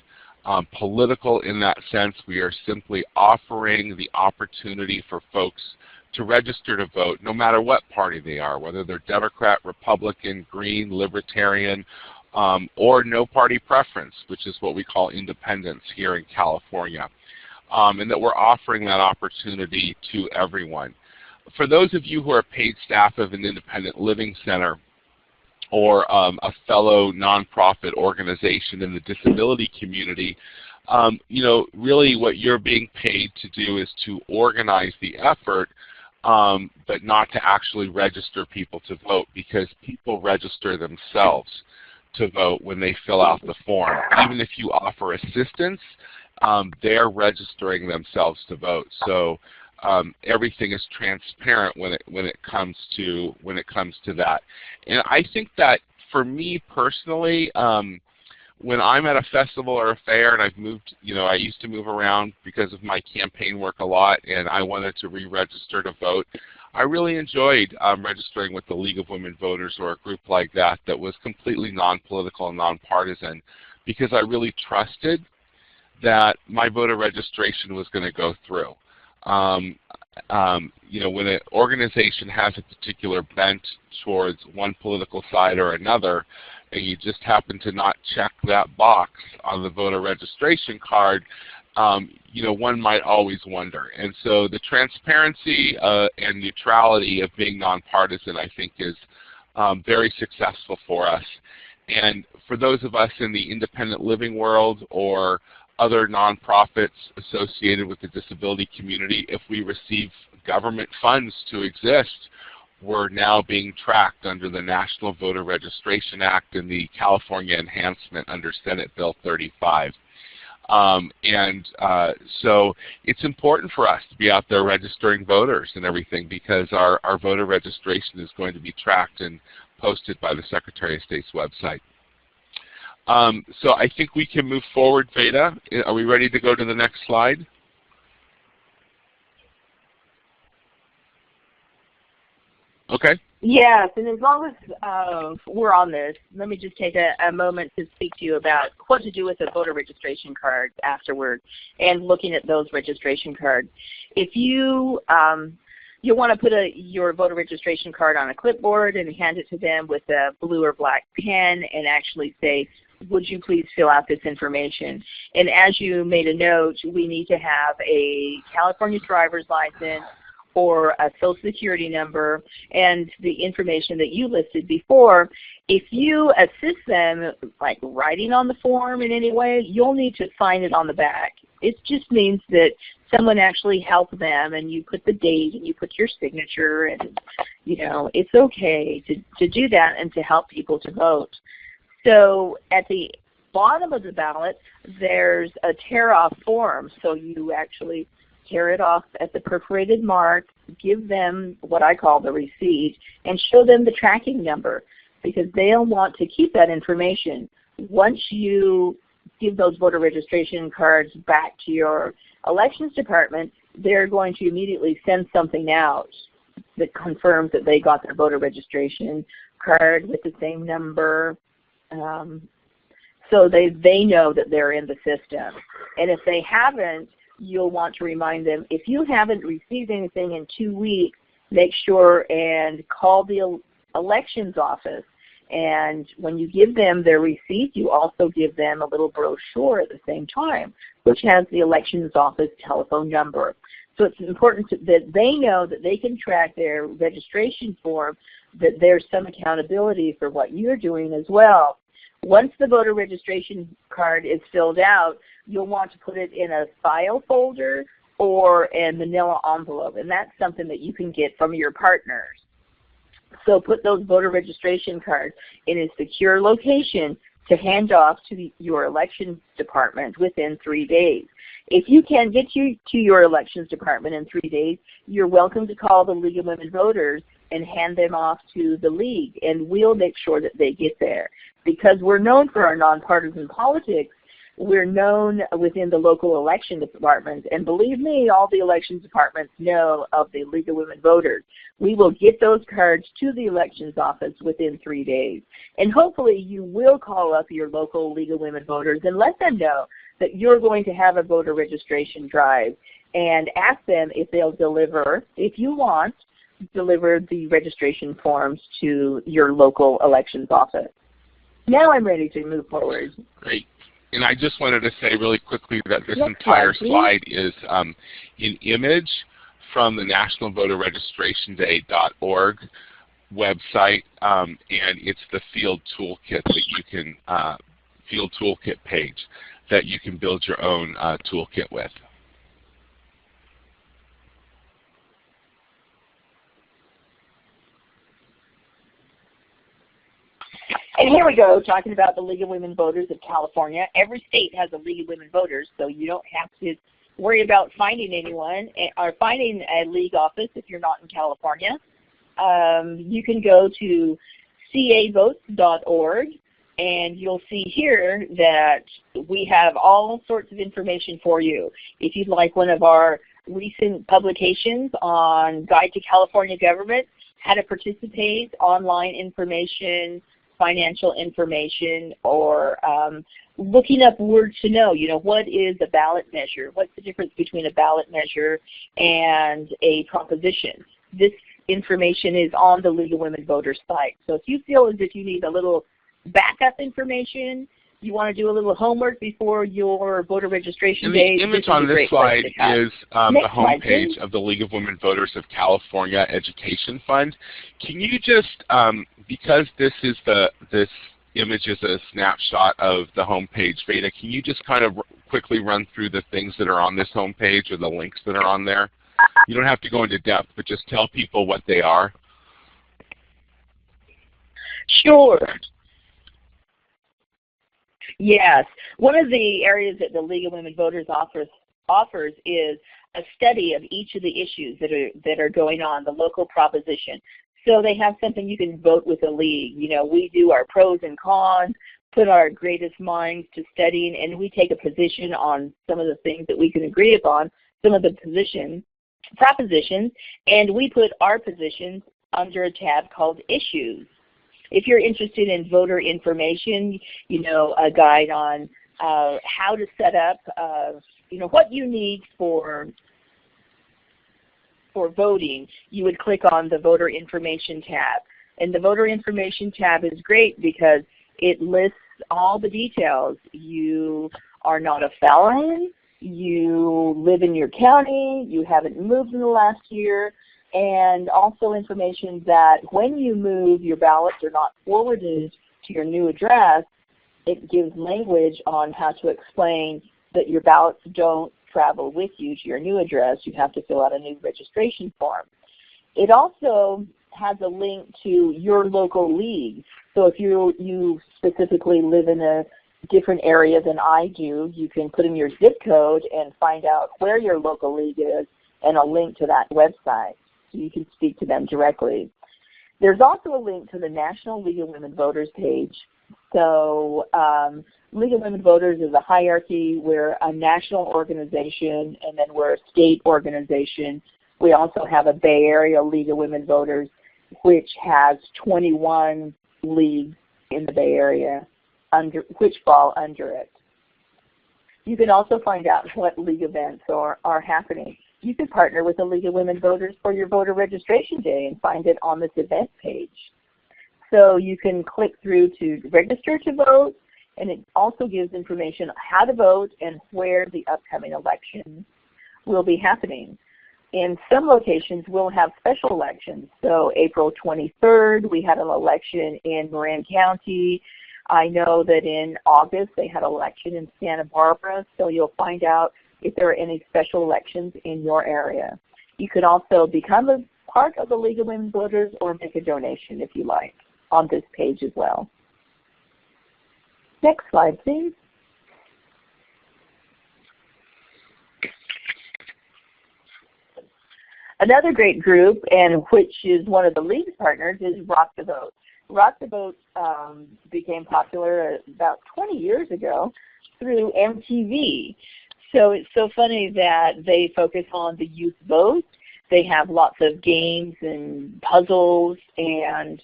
political in that sense. We are simply offering the opportunity for folks to register to vote, no matter what party they are, whether they're Democrat, Republican, Green, Libertarian, or no party preference, which is what we call independence here in California, and that we're offering that opportunity to everyone. For those of you who are paid staff of an independent living center or a fellow nonprofit organization in the disability community, really what you're being paid to do is to organize the effort, but not to actually register people to vote, because people register themselves to vote when they fill out the form. Even if you offer assistance, they're registering themselves to vote. So everything is transparent when it comes to that. And I think that for me personally, when I'm at a festival or a fair, and I've moved, I used to move around because of my campaign work a lot, and I wanted to re-register to vote, I really enjoyed registering with the League of Women Voters or a group like that was completely non-political and non-partisan, because I really trusted that my voter registration was going to go through. When an organization has a particular bent towards one political side or another, and you just happen to not check that box on the voter registration card, one might always wonder. And so the transparency and neutrality of being nonpartisan, I think, is very successful for us. And for those of us in the independent living world or other nonprofits associated with the disability community, if we receive government funds to exist, we're now being tracked under the National Voter Registration Act and the California Enhancement under Senate Bill 35. So it's important for us to be out there registering voters and everything, because our voter registration is going to be tracked and posted by the Secretary of State's website. So I think we can move forward, Veda. Are we ready to go to the next slide? Okay. Yes, and as long as we're on this, let me just take a moment to speak to you about what to do with the voter registration cards afterward and looking at those registration cards. If you want to put your voter registration card on a clipboard and hand it to them with a blue or black pen and actually say, would you please fill out this information? And as you made a note, we need to have a California driver's license or a Social Security number and the information that you listed before. If you assist them, like writing on the form in any way, you'll need to sign it on the back. It just means that someone actually helped them, and you put the date and you put your signature, and it's okay to do that and to help people to vote. So at the bottom of the ballot, there's a tear-off form. So you actually tear it off at the perforated mark, give them what I call the receipt, and show them the tracking number, because they'll want to keep that information. Once you give those voter registration cards back to your elections department, they're going to immediately send something out that confirms that they got their voter registration card with the same number, so they know that they're in the system. And if they haven't, you'll want to remind them, if you haven't received anything in 2 weeks, make sure and call the elections office. And when you give them their receipt, you also give them a little brochure at the same time, which has the elections office telephone number. So it's important that they know that they can track their registration form, that there's some accountability for what you're doing as well. Once the voter registration card is filled out, you'll want to put it in a file folder or a manila envelope, and that's something that you can get from your partners. So put those voter registration cards in a secure location to hand off to your elections department within 3 days. If you can get you to your elections department in 3 days, you're welcome to call the League of Women Voters and hand them off to the League, and we'll make sure that they get there. Because we're known for our nonpartisan politics, we're known within the local election departments, and believe me, all the elections departments know of the League of Women Voters. We will get those cards to the elections office within 3 days. And hopefully you will call up your local League of Women Voters and let them know that you're going to have a voter registration drive, and ask them if they'll deliver, if you want, deliver the registration forms to your local elections office. Now I'm ready to move forward. Great. And I just wanted to say really quickly that this Next entire slide is an image from the National Voter Registration Day.org website, and it's the field toolkit that you can, field toolkit page that you can build your own toolkit with. And here we go, talking about the League of Women Voters of California. Every state has a League of Women Voters, so you don't have to worry about finding anyone or finding a league office if you're not in California. You can go to cavotes.org, and you'll see here that we have all sorts of information for you. If you'd like one of our recent publications on Guide to California Government, how to participate, online information, financial information, or looking up words to know. You know, what is a ballot measure? What's the difference between a ballot measure and a proposition? This information is on the League of Women Voters site. So if you feel as if you need a little backup information, you want to do a little homework before your voter registration day. The image on this slide is the homepage of the League of Women Voters of California Education Fund. Can you just, because this image is a snapshot of the homepage, Veda, can you just kind of quickly run through the things that are on this homepage or the links that are on there? You don't have to go into depth, but just tell people what they are. Sure. Yes. One of the areas that the League of Women Voters offers is a study of each of the issues that are going on, the local proposition. So they have something you can vote with the League. You know, we do our pros and cons, put our greatest minds to studying, and we take a position on some of the things that we can agree upon, some of the propositions, and we put our positions under a tab called Issues. If you're interested in voter information, you know, a guide on how to set up, you know, what you need for voting, you would click on the Voter Information tab. And the Voter Information tab is great because it lists all the details. You are not a felon, you live in your county, you haven't moved in the last year, and also information that when you move, your ballots are not forwarded to your new address. It gives language on how to explain that your ballots don't travel with you to your new address. You have to fill out a new registration form. It also has a link to your local league. So if you specifically live in a different area than I do, you can put in your zip code and find out where your local league is and a link to that website. So you can speak to them directly. There's also a link to the National League of Women Voters page. So League of Women Voters is a hierarchy. We're a national organization, and then we're a state organization. We also have a Bay Area League of Women Voters, which has 21 leagues in the Bay Area which fall under it. You can also find out what league events are happening. You can partner with the League of Women Voters for your voter registration day and find it on this event page. So you can click through to register to vote, and it also gives information on how to vote and where the upcoming elections will be happening. In some locations, we'll have special elections. So April 23rd, we had an election in Marin County. I know that in August, they had an election in Santa Barbara, so you'll find out if there are any special elections in your area. You can also become a part of the League of Women Voters or make a donation if you like on this page as well. Next slide, please. Another great group, and which is one of the lead partners, is Rock the Vote. Rock the Vote became popular about 20 years ago through MTV. So it's so funny that they focus on the youth vote. They have lots of games and puzzles and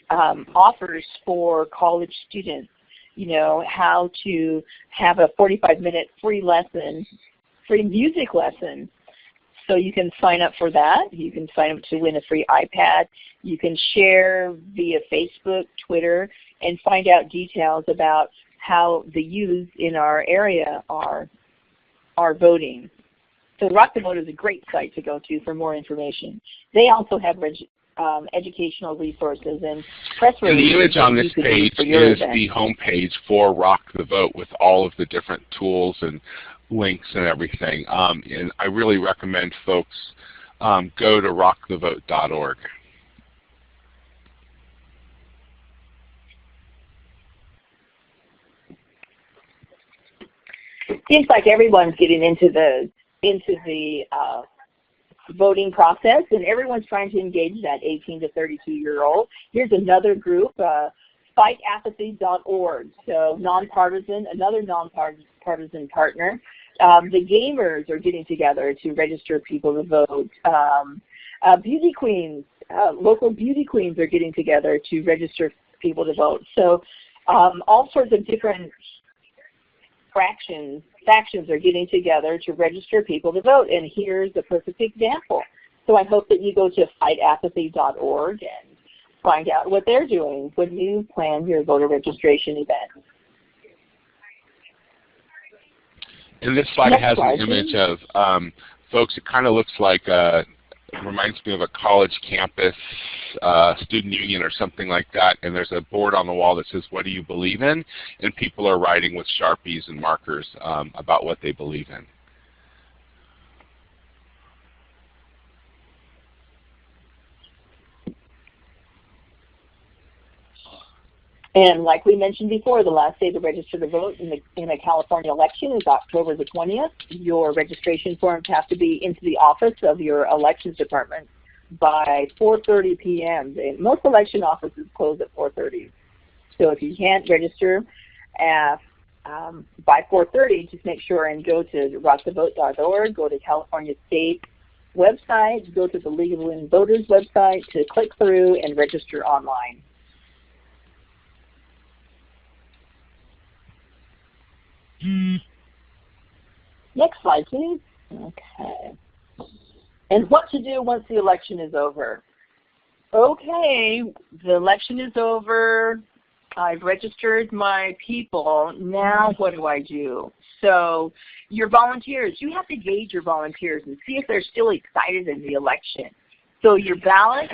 offers for college students, you know, how to have a 45-minute free lesson, free music lesson. So you can sign up for that. You can sign up to win a free iPad. You can share via Facebook, Twitter, and find out details about how the youth in our area are voting. So Rock the Vote is a great site to go to for more information. They also have educational resources and press releases. And the image on this page is the home page for Rock the Vote with all of the different tools and links and everything. And I really recommend folks go to rockthevote.org. Seems like everyone's getting into the voting process, and everyone's trying to engage that 18 to 32-year-old. Here's another group, fightapathy.org. So nonpartisan, another nonpartisan partner. The gamers are getting together to register people to vote. Beauty queens, local beauty queens are getting together to register people to vote. So all sorts of different factions are getting together to register people to vote, and here's a perfect example. So I hope that you go to fightapathy.org and find out what they're doing when you plan your voter registration event. And this slide has an image of folks. It kind of looks like reminds me of a college campus student union or something like that, and there's a board on the wall that says, "What do you believe in?" And people are writing with Sharpies and markers about what they believe in. And like we mentioned before, the last day to register to vote in a California election is October the 20th. Your registration forms have to be into the office of your elections department by 4:30 p.m. Most election offices close at 4:30. So if you can't register by 4:30, just make sure and go to rockthevote.org, go to California State website, go to the League of Women Voters website to click through and register online. Next slide, please. Okay. And what to do once the election is over. Okay, the election is over. I've registered my people. Now what do I do? So your volunteers, you have to gauge your volunteers and see if they're still excited in the election. So your ballots,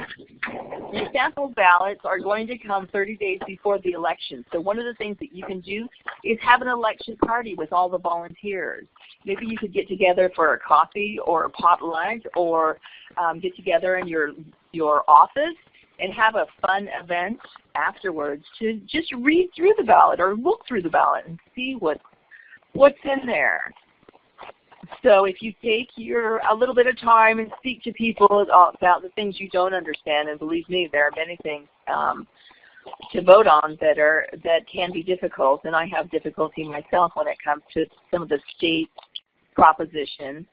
your sample ballots are going to come 30 days before the election. So one of the things that you can do is have an election party with all the volunteers. Maybe you could get together for a coffee or a potluck, or get together in your office and have a fun event afterwards to just read through the ballot or look through the ballot and see what's in there. So if you take a little bit of time and speak to people about the things you don't understand, and believe me, there are many things to vote on that can be difficult, and I have difficulty myself when it comes to some of the state propositions.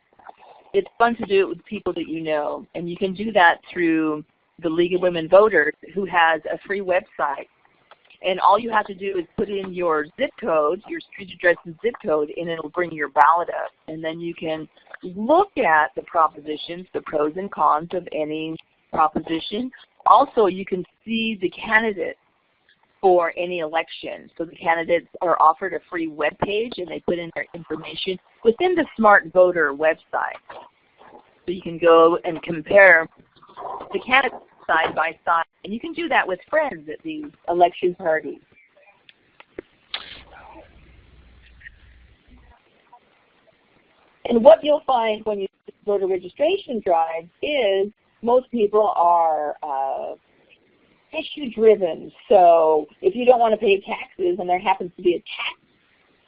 It's fun to do it with people that you know, and you can do that through the League of Women Voters, who has a free website. And all you have to do is put in your zip code, your street address and zip code, and it'll bring your ballot up. And then you can look at the propositions, the pros and cons of any proposition. Also, you can see the candidates for any election. So the candidates are offered a free web page, and they put in their information within the Smart Voter website. So you can go and compare the candidates side by side, and you can do that with friends at these election parties. And what you'll find when you voter registration drive is most people are issue-driven. So if you don't want to pay taxes and there happens to be a tax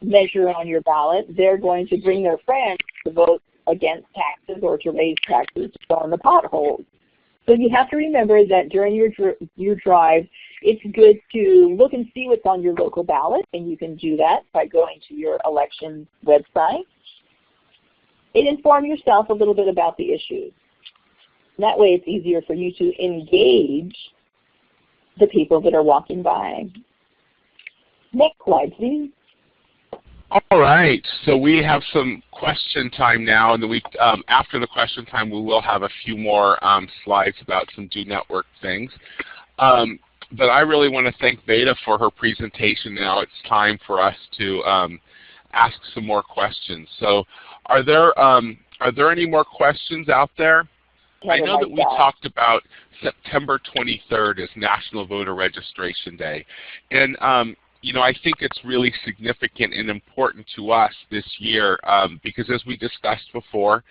measure on your ballot, they're going to bring their friends to vote against taxes or to raise taxes to fill in the potholes. So you have to remember that during your drive, it's good to look and see what's on your local ballot, and you can do that by going to your election website and inform yourself a little bit about the issues. That way it's easier for you to engage the people that are walking by. Next slide, please. All right, so we have some question time now, and after the question time we will have a few more slides about some DOnetwork things. But I really want to thank Veda for her presentation. Now it's time for us to ask some more questions. So are there any more questions out there? I know that we talked about September 23rd as National Voter Registration Day. And you know, I think it's really significant and important to us this year because, as we discussed before,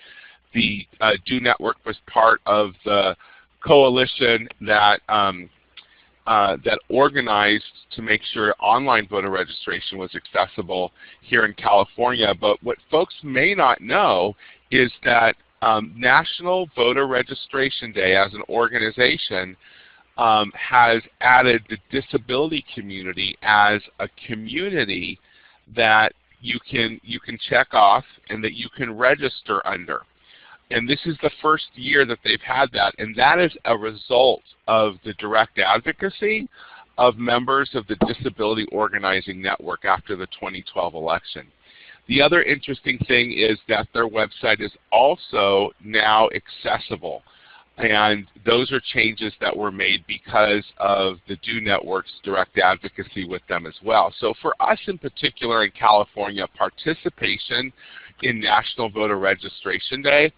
the DOnetwork was part of the coalition that that organized to make sure online voter registration was accessible here in California. But what folks may not know is that National Voter Registration Day as an organization has added the disability community as a community that you can check off and that you can register under. And this is the first year that they've had that, and that is a result of the direct advocacy of members of the Disability Organizing Network after the 2012 election. The other interesting thing is that their website is also now accessible. And those are changes that were made because of the DOnetwork's direct advocacy with them as well. So for us in particular in California, participation in National Voter Registration Day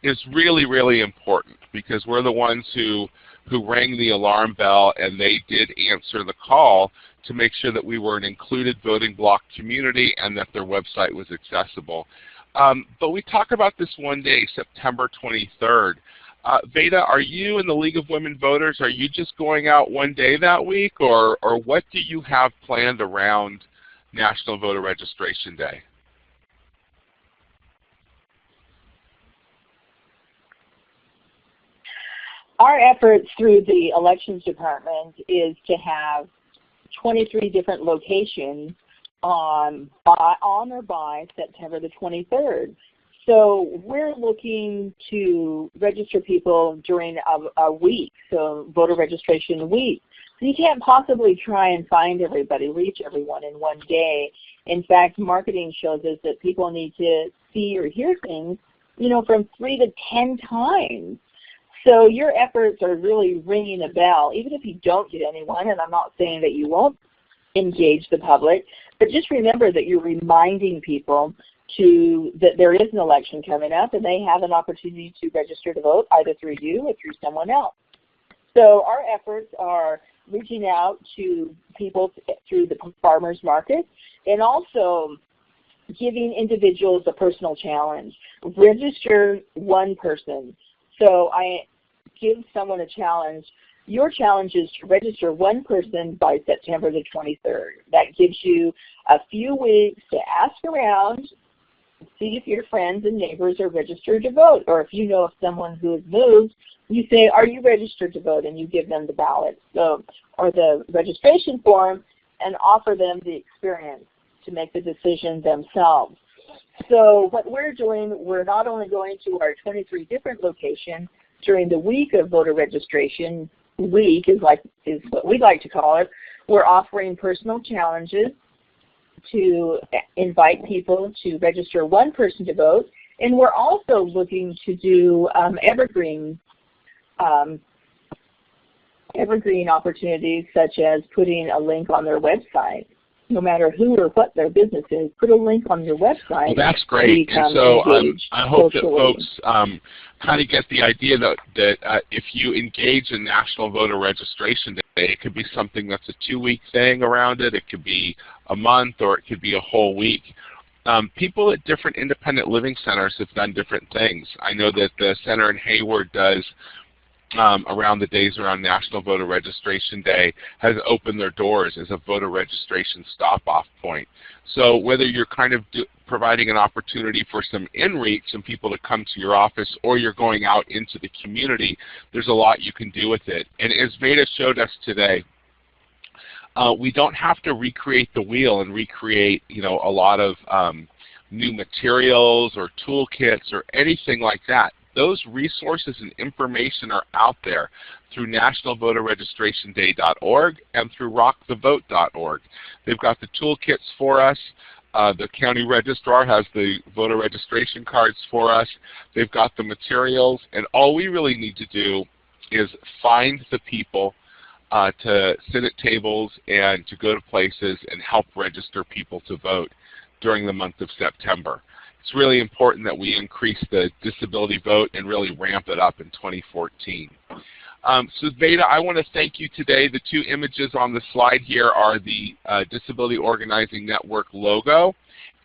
is really, really important because we're the ones who rang the alarm bell, and they did answer the call to make sure that we were an included voting block community and that their website was accessible. But we talk about this one day, September 23rd. Veda, are you in the League of Women Voters, are you just going out one day that week, or what do you have planned around National Voter Registration Day? Our efforts through the Elections Department is to have 23 different locations on or by September the 23rd. So we're looking to register people during a week, so voter registration week. So you can't possibly try and find everybody, reach everyone in one day. In fact, marketing shows us that people need to see or hear things, you know, from 3 to 10 times. So your efforts are really ringing a bell, even if you don't get anyone, and I'm not saying that you won't engage the public, but just remember that you're reminding people that there is an election coming up and they have an opportunity to register to vote either through you or through someone else. So our efforts are reaching out to people through the farmers market and also giving individuals a personal challenge. Register one person. So I give someone a challenge. Your challenge is to register one person by September the 23rd. That gives you a few weeks to ask around, see if your friends and neighbors are registered to vote. Or if you know of someone who has moved, you say, are you registered to vote? And you give them the ballot or the registration form and offer them the experience to make the decision themselves. So what we're doing, we're not only going to our 23 different locations during the week of voter registration, week is what we like to call it. We're offering personal challenges to invite people to register one person to vote, and we're also looking to do evergreen opportunities, such as putting a link on their website. No matter who or what their business is, put a link on your website. Well, that's great. And so I hope that folks kind of get the idea that if you engage in National Voter Registration Day, it could be something that's a 2-week thing around it. It could be a month, or it could be a whole week. People at different independent living centers have done different things. I know that the center in Hayward does around the days around National Voter Registration Day has opened their doors as a voter registration stop-off point. So whether you're kind of providing an opportunity for some in-reach, some people to come to your office, or you're going out into the community, there's a lot you can do with it. And as Veda showed us today, we don't have to recreate the wheel and recreate, a lot of new materials or toolkits or anything like that. Those resources and information are out there through nationalvoterregistrationday.org and through rockthevote.org. They've got the toolkits for us. The county registrar has the voter registration cards for us. They've got the materials, and all we really need to do is find the people to sit at tables and to go to places and help register people to vote during the month of September. It's really important that we increase the disability vote and really ramp it up in 2014. So Veda, I want to thank you today. The two images on the slide here are the Disability Organizing Network logo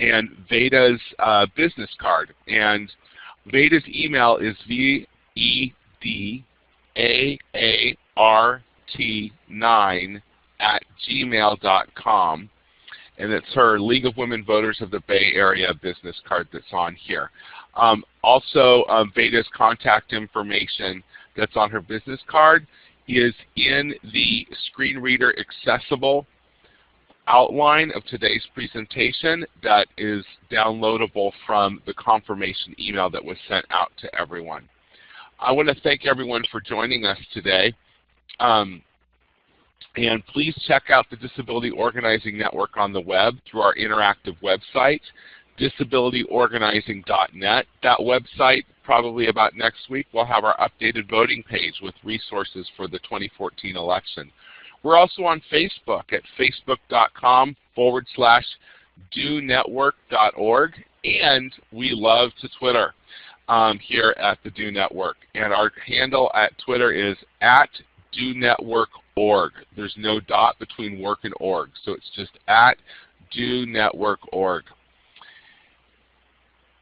and Veda's business card. And Veda's email is vedaart9@gmail.com. And it's her League of Women Voters of the Bay Area business card that's on here. Also, Veda's contact information that's on her business card is in the screen reader accessible outline of today's presentation that is downloadable from the confirmation email that was sent out to everyone. I want to thank everyone for joining us today. And please check out the Disability Organizing Network on the web through our interactive website, disabilityorganizing.net. That website, probably about next week, will have our updated voting page with resources for the 2014 election. We're also on Facebook at facebook.com/DOnetwork.org, and we love to Twitter here at the Do Network. And our handle at Twitter is @DoNetwork.org. There's no dot between work and org, so it's just @DoNetwork.org.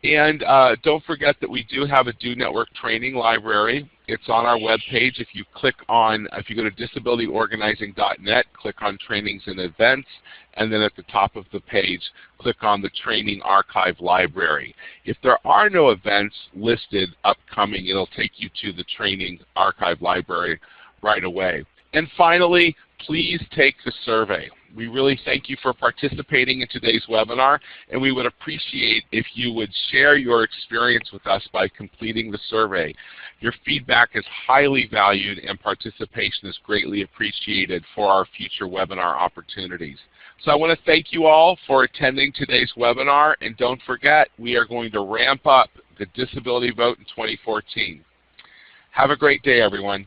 And don't forget that we do have a Do Network training library. It's on our webpage. If you go to disabilityorganizing.net, click on Trainings and Events, and then at the top of the page, click on the Training Archive Library. If there are no events listed upcoming, it'll take you to the Training Archive Library right away. And finally, please take the survey. We really thank you for participating in today's webinar, and we would appreciate if you would share your experience with us by completing the survey. Your feedback is highly valued, and participation is greatly appreciated for our future webinar opportunities. So I want to thank you all for attending today's webinar, and don't forget, we are going to ramp up the disability vote in 2014. Have a great day, everyone.